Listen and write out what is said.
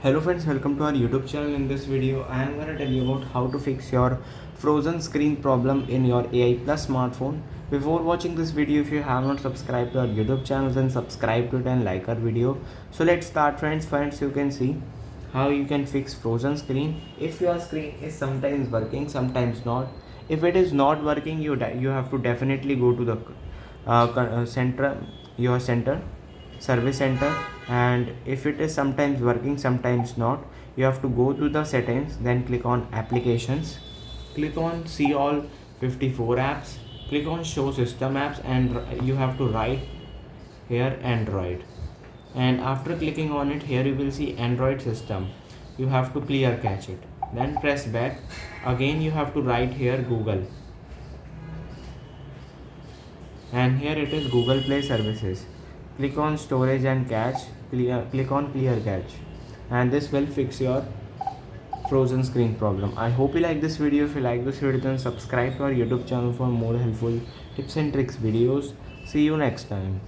Hello friends, welcome to our YouTube channel. In this video, I am going to tell you about how to fix your frozen screen problem in your AI Plus smartphone. Before watching this video, if you have not subscribed to our YouTube channel, then subscribe to it and like our video. So let's start friends. First, you can see how you can fix frozen screen. If your screen is sometimes working, sometimes not. If it is not working, you have to definitely go to the center service center, and if it is sometimes working sometimes not, you have to go to the settings, then click on applications, click on see all 54 apps, click on show system apps, and you have to write here Android, and after clicking on it, here you will see Android system. You have to clear cache it, then press back. Again you have to write here Google, and here it is Google Play services. Click on storage and cache, click on clear cache, and this will fix your frozen screen problem. I hope you like this video. If you like this video, then subscribe to our YouTube channel for more helpful tips and tricks videos. See you next time.